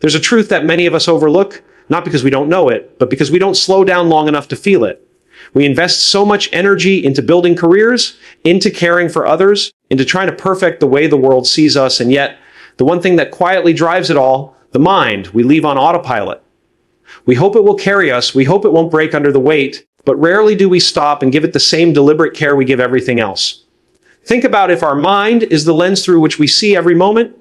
There's a truth that many of us overlook, not because we don't know it, but because we don't slow down long enough to feel it. We invest so much energy into building careers, into caring for others, into trying to perfect the way the world sees us, and yet, the one thing that quietly drives it all, the mind, we leave on autopilot. We hope it will carry us, we hope it won't break under the weight, but rarely do we stop and give it the same deliberate care we give everything else. Think about if our mind is the lens through which we see every moment,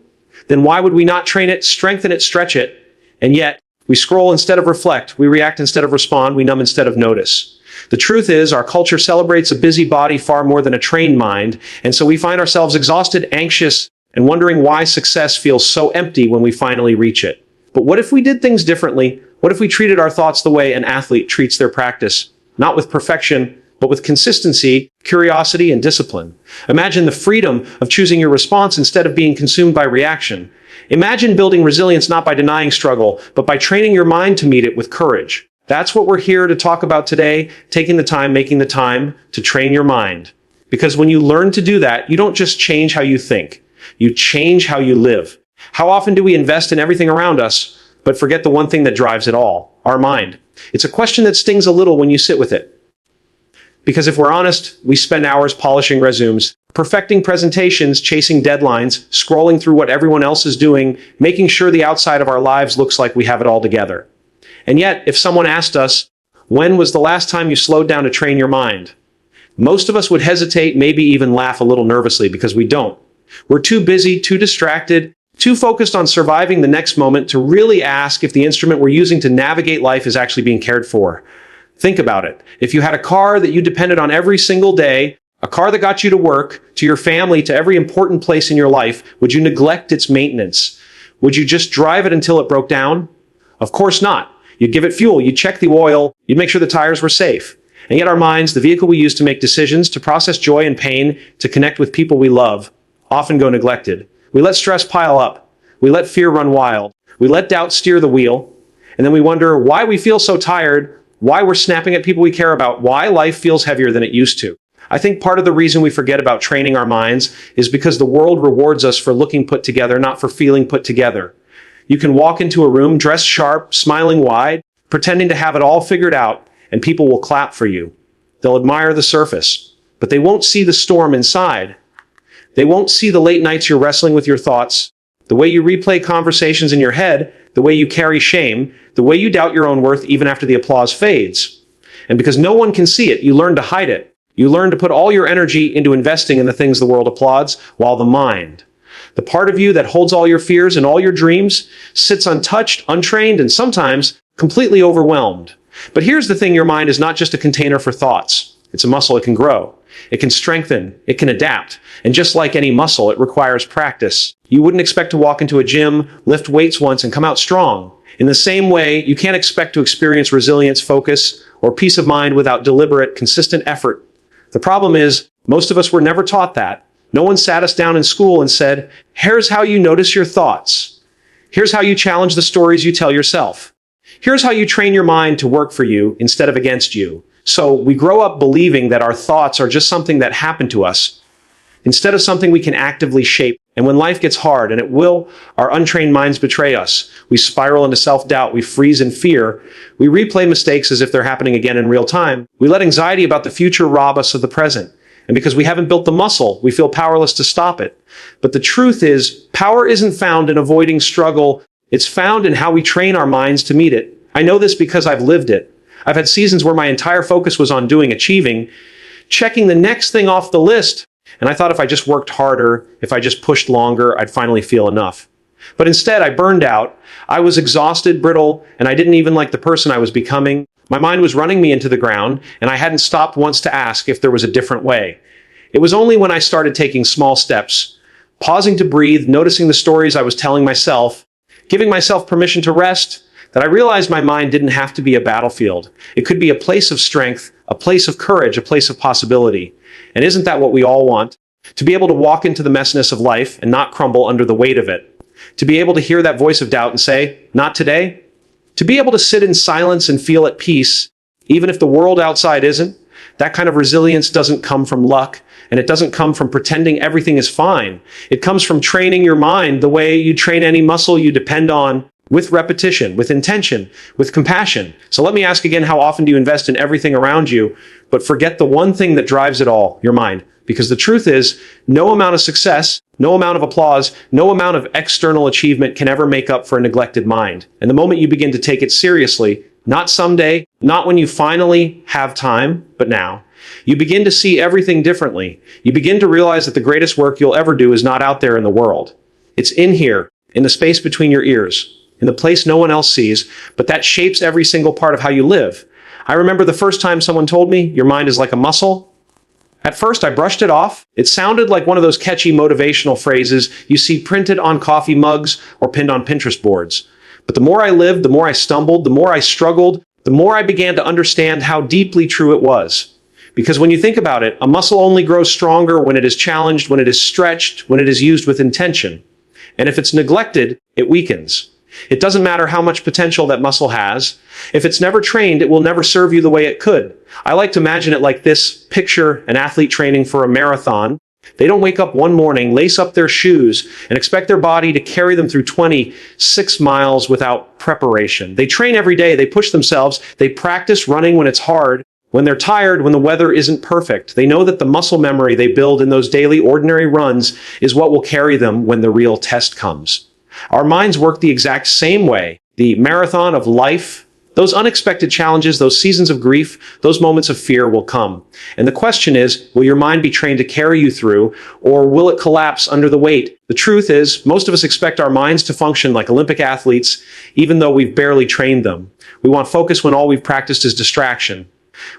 then why would we not train it, strengthen it, stretch it? And yet, we scroll instead of reflect, we react instead of respond, we numb instead of notice. The truth is, our culture celebrates a busy body far more than a trained mind, and so we find ourselves exhausted, anxious, and wondering why success feels so empty when we finally reach it. But what if we did things differently? What if we treated our thoughts the way an athlete treats their practice? Not with perfection, but with consistency, curiosity, and discipline. Imagine the freedom of choosing your response instead of being consumed by reaction. Imagine building resilience not by denying struggle, but by training your mind to meet it with courage. That's what we're here to talk about today, taking the time, making the time to train your mind. Because when you learn to do that, you don't just change how you think, you change how you live. How often do we invest in everything around us, but forget the one thing that drives it all, our mind? It's a question that stings a little when you sit with it. Because if we're honest, we spend hours polishing resumes, perfecting presentations, chasing deadlines, scrolling through what everyone else is doing, making sure the outside of our lives looks like we have it all together. And yet, if someone asked us, when was the last time you slowed down to train your mind? Most of us would hesitate, maybe even laugh a little nervously, because we don't. We're too busy, too distracted, too focused on surviving the next moment to really ask if the instrument we're using to navigate life is actually being cared for. Think about it. If you had a car that you depended on every single day, a car that got you to work, to your family, to every important place in your life, would you neglect its maintenance? Would you just drive it until it broke down? Of course not. You'd give it fuel, you'd check the oil, you'd make sure the tires were safe. And yet our minds, the vehicle we use to make decisions, to process joy and pain, to connect with people we love, often go neglected. We let stress pile up. We let fear run wild. We let doubt steer the wheel. And then we wonder why we feel so tired, why we're snapping at people we care about, why life feels heavier than it used to. I think part of the reason we forget about training our minds is because the world rewards us for looking put together, not for feeling put together. You can walk into a room dressed sharp, smiling wide, pretending to have it all figured out, and people will clap for you. They'll admire the surface, but they won't see the storm inside. They won't see the late nights you're wrestling with your thoughts, the way you replay conversations in your head, the way you carry shame, the way you doubt your own worth even after the applause fades. And because no one can see it, you learn to hide it. You learn to put all your energy into investing in the things the world applauds, while the mind, the part of you that holds all your fears and all your dreams, sits untouched, untrained, and sometimes completely overwhelmed. But here's the thing, your mind is not just a container for thoughts. It's a muscle. It can grow. It can strengthen. It can adapt. And just like any muscle, it requires practice. You wouldn't expect to walk into a gym, lift weights once, and come out strong. In the same way, you can't expect to experience resilience, focus, or peace of mind without deliberate, consistent effort. The problem is, most of us were never taught that. No one sat us down in school and said, here's how you notice your thoughts. Here's how you challenge the stories you tell yourself. Here's how you train your mind to work for you instead of against you. So we grow up believing that our thoughts are just something that happened to us, instead of something we can actively shape. And when life gets hard, and it will, our untrained minds betray us. We spiral into self-doubt. We freeze in fear. We replay mistakes as if they're happening again in real time. We let anxiety about the future rob us of the present. And because we haven't built the muscle, we feel powerless to stop it. But the truth is, power isn't found in avoiding struggle. It's found in how we train our minds to meet it. I know this because I've lived it. I've had seasons where my entire focus was on achieving, checking the next thing off the list. And I thought if I just worked harder, if I just pushed longer, I'd finally feel enough. But instead, I burned out. I was exhausted, brittle, and I didn't even like the person I was becoming. My mind was running me into the ground, and I hadn't stopped once to ask if there was a different way. It was only when I started taking small steps, pausing to breathe, noticing the stories I was telling myself, giving myself permission to rest, that I realized my mind didn't have to be a battlefield. It could be a place of strength, a place of courage, a place of possibility. And isn't that what we all want? To be able to walk into the messiness of life and not crumble under the weight of it. To be able to hear that voice of doubt and say, not today. To be able to sit in silence and feel at peace, even if the world outside isn't. That kind of resilience doesn't come from luck, and it doesn't come from pretending everything is fine. It comes from training your mind the way you train any muscle you depend on, with repetition, with intention, with compassion. So let me ask again, how often do you invest in everything around you, but forget the one thing that drives it all, your mind? Because the truth is, no amount of success, no amount of applause, no amount of external achievement can ever make up for a neglected mind. And the moment you begin to take it seriously, not someday, not when you finally have time, but now, you begin to see everything differently. You begin to realize that the greatest work you'll ever do is not out there in the world. It's in here, in the space between your ears, in the place no one else sees, but that shapes every single part of how you live. I remember the first time someone told me, your mind is like a muscle. At first, I brushed it off. It sounded like one of those catchy motivational phrases you see printed on coffee mugs or pinned on Pinterest boards. But the more I lived, the more I stumbled, the more I struggled, the more I began to understand how deeply true it was. Because when you think about it, a muscle only grows stronger when it is challenged, when it is stretched, when it is used with intention. And if it's neglected, it weakens. It doesn't matter how much potential that muscle has. If it's never trained, it will never serve you the way it could. I like to imagine it like this. Picture an athlete training for a marathon. They don't wake up one morning, lace up their shoes, and expect their body to carry them through 26 miles without preparation. They train every day. They push themselves. They practice running when it's hard, when they're tired, when the weather isn't perfect. They know that the muscle memory they build in those daily ordinary runs is what will carry them when the real test comes. Our minds work the exact same way. The marathon of life, those unexpected challenges, those seasons of grief, those moments of fear will come. And the question is, will your mind be trained to carry you through, or will it collapse under the weight? The truth is, most of us expect our minds to function like Olympic athletes, even though we've barely trained them. We want focus when all we've practiced is distraction.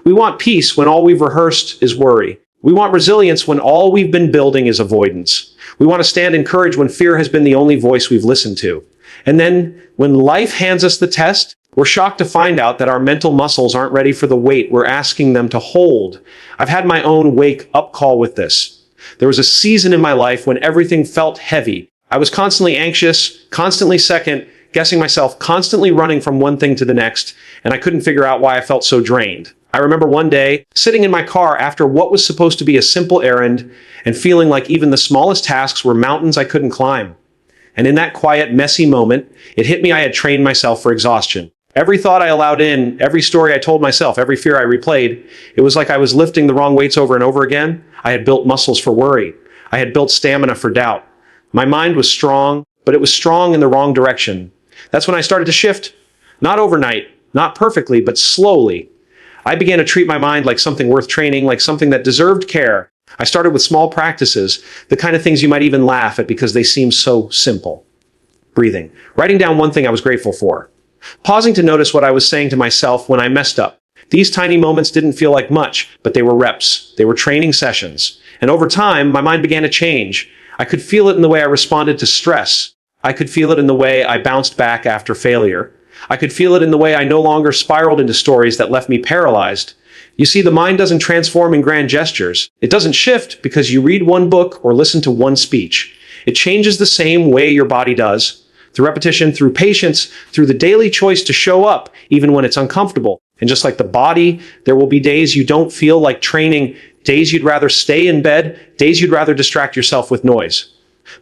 We want peace when all we've rehearsed is worry. We want resilience when all we've been building is avoidance. We want to stand in courage when fear has been the only voice we've listened to. And then, when life hands us the test, we're shocked to find out that our mental muscles aren't ready for the weight we're asking them to hold. I've had my own wake-up call with this. There was a season in my life when everything felt heavy. I was constantly anxious, constantly second, guessing myself, constantly running from one thing to the next, and I couldn't figure out why I felt so drained. I remember one day, sitting in my car after what was supposed to be a simple errand, and feeling like even the smallest tasks were mountains I couldn't climb. And in that quiet, messy moment, it hit me I had trained myself for exhaustion. Every thought I allowed in, every story I told myself, every fear I replayed, it was like I was lifting the wrong weights over and over again. I had built muscles for worry. I had built stamina for doubt. My mind was strong, but it was strong in the wrong direction. That's when I started to shift. Not overnight, not perfectly, but slowly. I began to treat my mind like something worth training, like something that deserved care. I started with small practices, the kind of things you might even laugh at because they seem so simple. Breathing. Writing down one thing I was grateful for. Pausing to notice what I was saying to myself when I messed up. These tiny moments didn't feel like much, but they were reps. They were training sessions. And over time, my mind began to change. I could feel it in the way I responded to stress. I could feel it in the way I bounced back after failure. I could feel it in the way I no longer spiraled into stories that left me paralyzed. You see, the mind doesn't transform in grand gestures. It doesn't shift because you read one book or listen to one speech. It changes the same way your body does. Through repetition, through patience, through the daily choice to show up, even when it's uncomfortable. And just like the body, there will be days you don't feel like training, days you'd rather stay in bed, days you'd rather distract yourself with noise.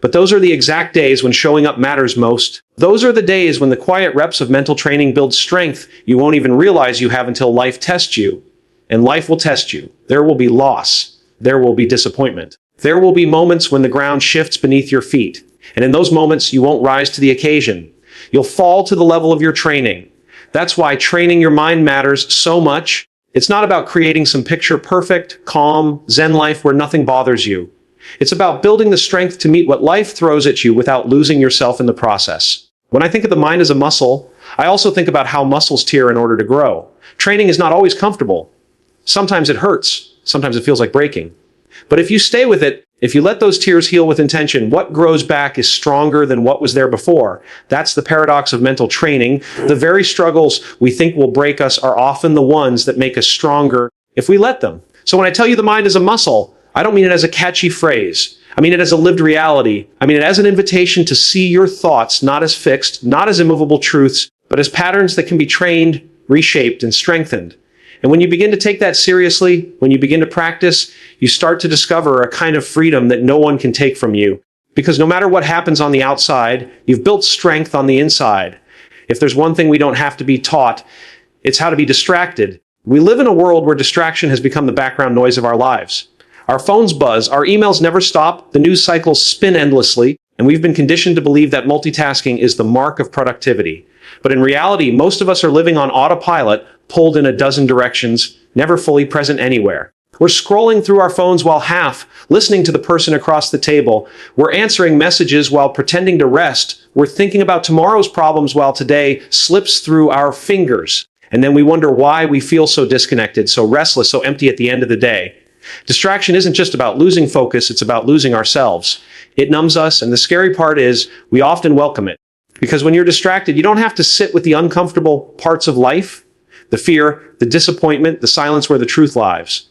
But those are the exact days when showing up matters most. Those are the days when the quiet reps of mental training build strength you won't even realize you have until life tests you. And life will test you. There will be loss. There will be disappointment. There will be moments when the ground shifts beneath your feet. And in those moments, you won't rise to the occasion. You'll fall to the level of your training. That's why training your mind matters so much. It's not about creating some picture-perfect, calm, Zen life where nothing bothers you. It's about building the strength to meet what life throws at you without losing yourself in the process. When I think of the mind as a muscle, I also think about how muscles tear in order to grow. Training is not always comfortable. Sometimes it hurts. Sometimes it feels like breaking. But if you stay with it, if you let those tears heal with intention, what grows back is stronger than what was there before. That's the paradox of mental training. The very struggles we think will break us are often the ones that make us stronger if we let them. So when I tell you the mind is a muscle, I don't mean it as a catchy phrase. I mean it as a lived reality. I mean it as an invitation to see your thoughts not as fixed, not as immovable truths, but as patterns that can be trained, reshaped, and strengthened. And when you begin to take that seriously, when you begin to practice, you start to discover a kind of freedom that no one can take from you. Because no matter what happens on the outside, you've built strength on the inside. If there's one thing we don't have to be taught, it's how to be distracted. We live in a world where distraction has become the background noise of our lives. Our phones buzz, our emails never stop, the news cycles spin endlessly, and we've been conditioned to believe that multitasking is the mark of productivity. But in reality, most of us are living on autopilot, pulled in a dozen directions, never fully present anywhere. We're scrolling through our phones while half listening to the person across the table. We're answering messages while pretending to rest. We're thinking about tomorrow's problems while today slips through our fingers. And then we wonder why we feel so disconnected, so restless, so empty at the end of the day. Distraction isn't just about losing focus, it's about losing ourselves. It numbs us, and the scary part is we often welcome it. Because when you're distracted, you don't have to sit with the uncomfortable parts of life, the fear, the disappointment, the silence where the truth lies.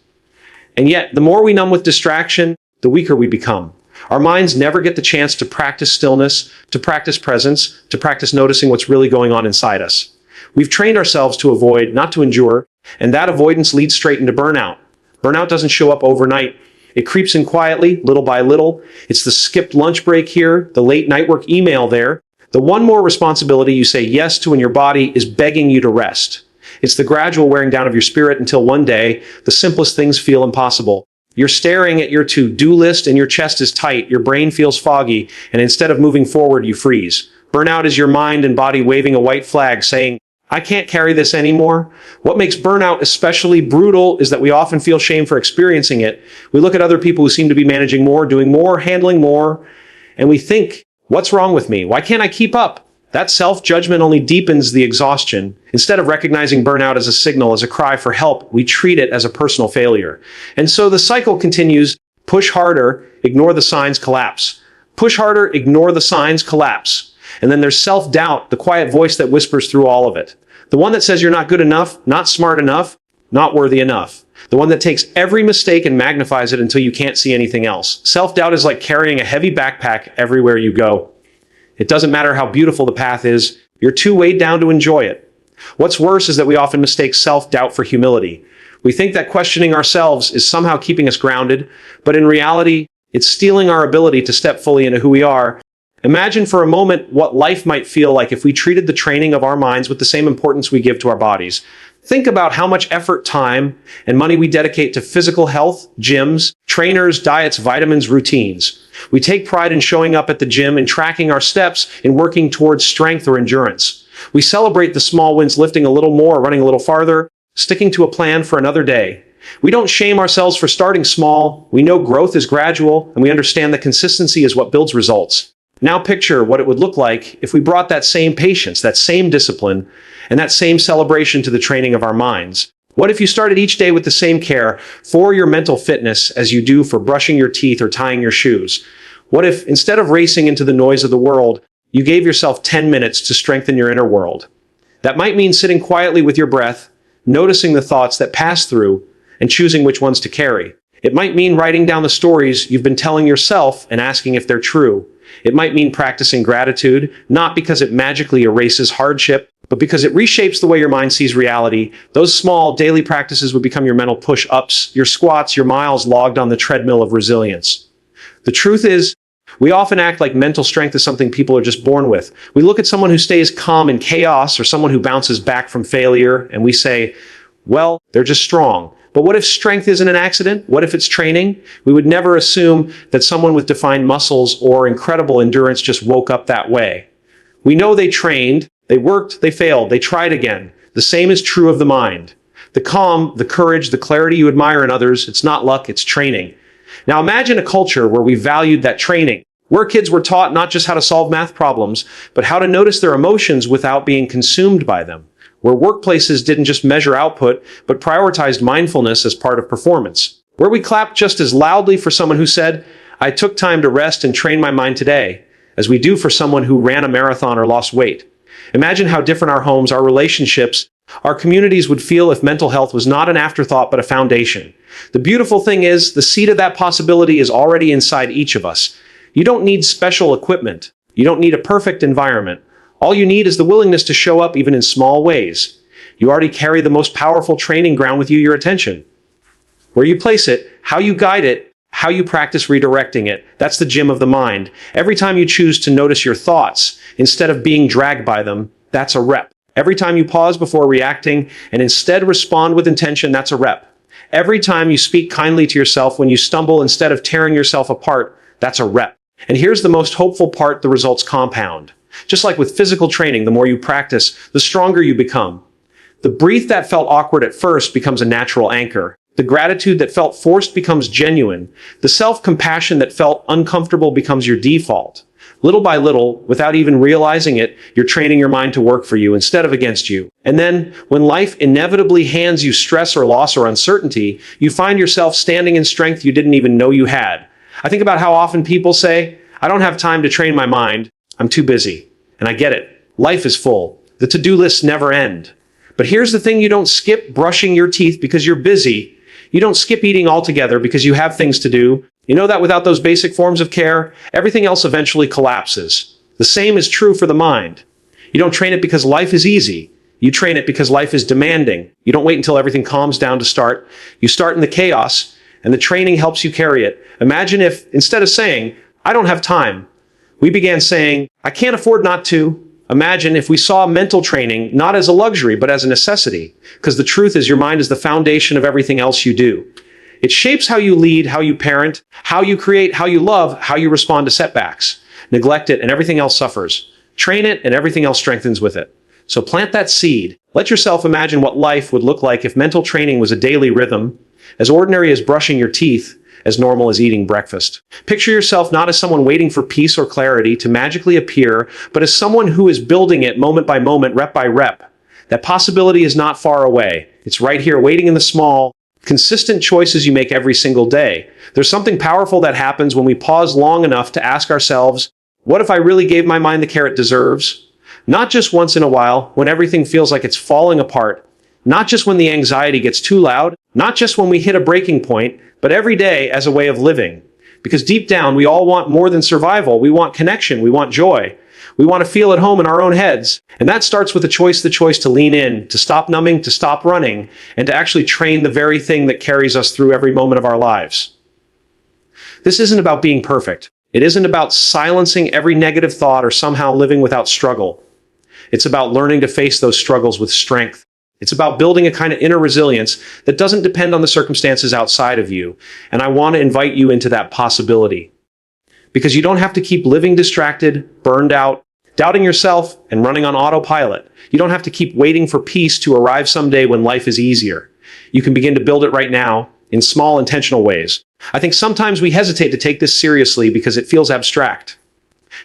And yet, the more we numb with distraction, the weaker we become. Our minds never get the chance to practice stillness, to practice presence, to practice noticing what's really going on inside us. We've trained ourselves to avoid, not to endure, and that avoidance leads straight into burnout. Burnout doesn't show up overnight. It creeps in quietly, little by little. It's the skipped lunch break here, the late night work email there, the one more responsibility you say yes to when your body is begging you to rest. It's the gradual wearing down of your spirit until one day, the simplest things feel impossible. You're staring at your to-do list and your chest is tight, your brain feels foggy, and instead of moving forward, you freeze. Burnout is your mind and body waving a white flag saying, I can't carry this anymore. What makes burnout especially brutal is that we often feel shame for experiencing it. We look at other people who seem to be managing more, doing more, handling more, and we think, what's wrong with me? Why can't I keep up? That self-judgment only deepens the exhaustion. Instead of recognizing burnout as a signal, as a cry for help, we treat it as a personal failure. And so the cycle continues. Push harder, ignore the signs, collapse. Push harder, ignore the signs, collapse. And then there's self-doubt, the quiet voice that whispers through all of it. The one that says you're not good enough, not smart enough, not worthy enough. The one that takes every mistake and magnifies it until you can't see anything else. Self-doubt is like carrying a heavy backpack everywhere you go. It doesn't matter how beautiful the path is, you're too weighed down to enjoy it. What's worse is that we often mistake self-doubt for humility. We think that questioning ourselves is somehow keeping us grounded, but in reality, it's stealing our ability to step fully into who we are. Imagine for a moment what life might feel like if we treated the training of our minds with the same importance we give to our bodies. Think about how much effort, time, and money we dedicate to physical health, gyms, trainers, diets, vitamins, routines. We take pride in showing up at the gym and tracking our steps in working towards strength or endurance. We celebrate the small wins, lifting a little more, running a little farther, sticking to a plan for another day. We don't shame ourselves for starting small. We know growth is gradual, and we understand that consistency is what builds results. Now picture what it would look like if we brought that same patience, that same discipline, and that same celebration to the training of our minds. What if you started each day with the same care for your mental fitness as you do for brushing your teeth or tying your shoes? What if, instead of racing into the noise of the world, you gave yourself 10 minutes to strengthen your inner world? That might mean sitting quietly with your breath, noticing the thoughts that pass through, and choosing which ones to carry. It might mean writing down the stories you've been telling yourself and asking if they're true. It might mean practicing gratitude, not because it magically erases hardship, but because it reshapes the way your mind sees reality. Those small daily practices would become your mental push-ups, your squats, your miles logged on the treadmill of resilience. The truth is, we often act like mental strength is something people are just born with. We look at someone who stays calm in chaos or someone who bounces back from failure, and we say, well, they're just strong. But what if strength isn't an accident? What if it's training? We would never assume that someone with defined muscles or incredible endurance just woke up that way. We know they trained, they worked, they failed, they tried again. The same is true of the mind. The calm, the courage, the clarity you admire in others, it's not luck, it's training. Now imagine a culture where we valued that training, where kids were taught not just how to solve math problems, but how to notice their emotions without being consumed by them. Where workplaces didn't just measure output, but prioritized mindfulness as part of performance. Where we clapped just as loudly for someone who said, I took time to rest and train my mind today, as we do for someone who ran a marathon or lost weight. Imagine how different our homes, our relationships, our communities would feel if mental health was not an afterthought but a foundation. The beautiful thing is, the seed of that possibility is already inside each of us. You don't need special equipment. You don't need a perfect environment. All you need is the willingness to show up even in small ways. You already carry the most powerful training ground with you, your attention. Where you place it, how you guide it, how you practice redirecting it, that's the gym of the mind. Every time you choose to notice your thoughts, instead of being dragged by them, that's a rep. Every time you pause before reacting and instead respond with intention, that's a rep. Every time you speak kindly to yourself when you stumble instead of tearing yourself apart, that's a rep. And here's the most hopeful part: the results compound. Just like with physical training, the more you practice, the stronger you become. The breath that felt awkward at first becomes a natural anchor. The gratitude that felt forced becomes genuine. The self-compassion that felt uncomfortable becomes your default. Little by little, without even realizing it, you're training your mind to work for you instead of against you. And then, when life inevitably hands you stress or loss or uncertainty, you find yourself standing in strength you didn't even know you had. I think about how often people say, "I don't have time to train my mind. I'm too busy." And I get it. Life is full. The to-do lists never end. But here's the thing: you don't skip brushing your teeth because you're busy. You don't skip eating altogether because you have things to do. You know that without those basic forms of care, everything else eventually collapses. The same is true for the mind. You don't train it because life is easy. You train it because life is demanding. You don't wait until everything calms down to start. You start in the chaos, and the training helps you carry it. Imagine if, instead of saying, "I don't have time," we began saying, "I can't afford not to." Imagine if we saw mental training not as a luxury, but as a necessity. Because the truth is, your mind is the foundation of everything else you do. It shapes how you lead, how you parent, how you create, how you love, how you respond to setbacks. Neglect it and everything else suffers. Train it and everything else strengthens with it. So plant that seed. Let yourself imagine what life would look like if mental training was a daily rhythm, as ordinary as brushing your teeth, as normal as eating breakfast. Picture yourself not as someone waiting for peace or clarity to magically appear, but as someone who is building it moment by moment, rep by rep. That possibility is not far away. It's right here, waiting in the small, consistent choices you make every single day. There's something powerful that happens when we pause long enough to ask ourselves, what if I really gave my mind the care it deserves? Not just once in a while, when everything feels like it's falling apart. Not just when the anxiety gets too loud. Not just when we hit a breaking point, but every day as a way of living. Because deep down, we all want more than survival. We want connection. We want joy. We want to feel at home in our own heads. And that starts with the choice to lean in, to stop numbing, to stop running, and to actually train the very thing that carries us through every moment of our lives. This isn't about being perfect. It isn't about silencing every negative thought or somehow living without struggle. It's about learning to face those struggles with strength. It's about building a kind of inner resilience that doesn't depend on the circumstances outside of you. And I want to invite you into that possibility. Because you don't have to keep living distracted, burned out, doubting yourself, and running on autopilot. You don't have to keep waiting for peace to arrive someday when life is easier. You can begin to build it right now in small, intentional ways. I think sometimes we hesitate to take this seriously because it feels abstract.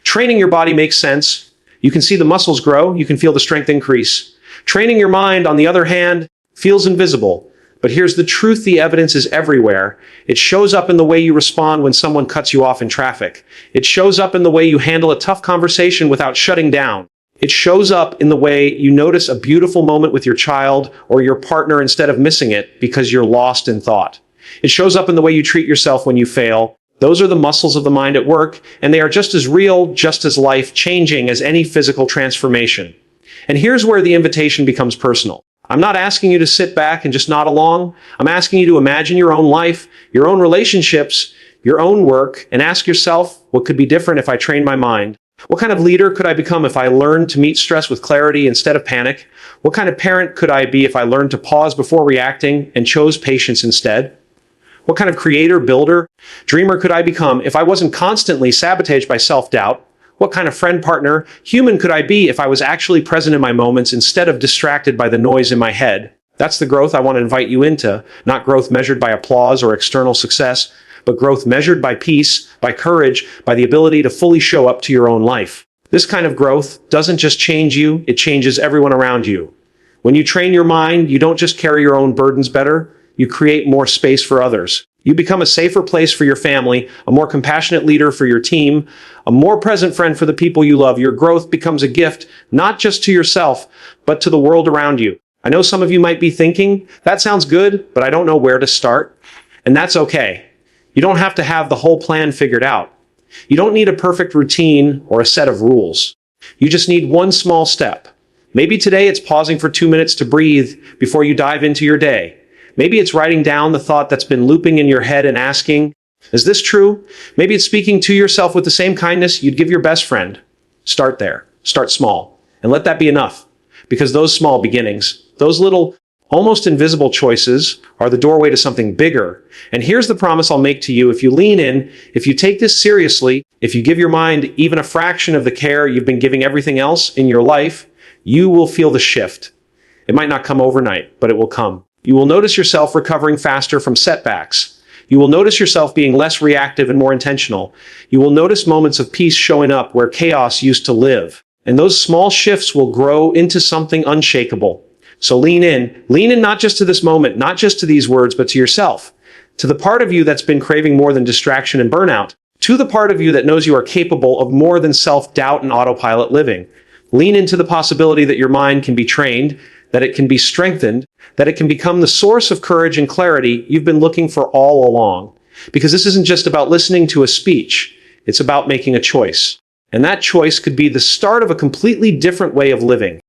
Training your body makes sense. You can see the muscles grow. You can feel the strength increase. Training your mind, on the other hand, feels invisible. But here's the truth: the evidence is everywhere. It shows up in the way you respond when someone cuts you off in traffic. It shows up in the way you handle a tough conversation without shutting down. It shows up in the way you notice a beautiful moment with your child or your partner instead of missing it because you're lost in thought. It shows up in the way you treat yourself when you fail. Those are the muscles of the mind at work, and they are just as real, just as life-changing as any physical transformation. And here's where the invitation becomes personal. I'm not asking you to sit back and just nod along. I'm asking you to imagine your own life, your own relationships, your own work, and ask yourself, what could be different if I trained my mind? What kind of leader could I become if I learned to meet stress with clarity instead of panic? What kind of parent could I be if I learned to pause before reacting and chose patience instead? What kind of creator, builder, dreamer could I become if I wasn't constantly sabotaged by self-doubt? What kind of friend, partner, human could I be if I was actually present in my moments instead of distracted by the noise in my head? That's the growth I want to invite you into, not growth measured by applause or external success, but growth measured by peace, by courage, by the ability to fully show up to your own life. This kind of growth doesn't just change you, it changes everyone around you. When you train your mind, you don't just carry your own burdens better, you create more space for others. You become a safer place for your family, a more compassionate leader for your team, a more present friend for the people you love. Your growth becomes a gift, not just to yourself, but to the world around you. I know some of you might be thinking, that sounds good, but I don't know where to start. And that's okay. You don't have to have the whole plan figured out. You don't need a perfect routine or a set of rules. You just need one small step. Maybe today it's pausing for 2 minutes to breathe before you dive into your day. Maybe it's writing down the thought that's been looping in your head and asking, is this true? Maybe it's speaking to yourself with the same kindness you'd give your best friend. Start there. Start small. And let that be enough. Because those small beginnings, those little, almost invisible choices are the doorway to something bigger. And here's the promise I'll make to you. If you lean in, if you take this seriously, if you give your mind even a fraction of the care you've been giving everything else in your life, you will feel the shift. It might not come overnight, but it will come. You will notice yourself recovering faster from setbacks. You will notice yourself being less reactive and more intentional. You will notice moments of peace showing up where chaos used to live. And those small shifts will grow into something unshakable. So lean in. Lean in not just to this moment, not just to these words, but to yourself. To the part of you that's been craving more than distraction and burnout. To the part of you that knows you are capable of more than self-doubt and autopilot living. Lean into the possibility that your mind can be trained, that it can be strengthened, that it can become the source of courage and clarity you've been looking for all along. Because this isn't just about listening to a speech. It's about making a choice. And that choice could be the start of a completely different way of living.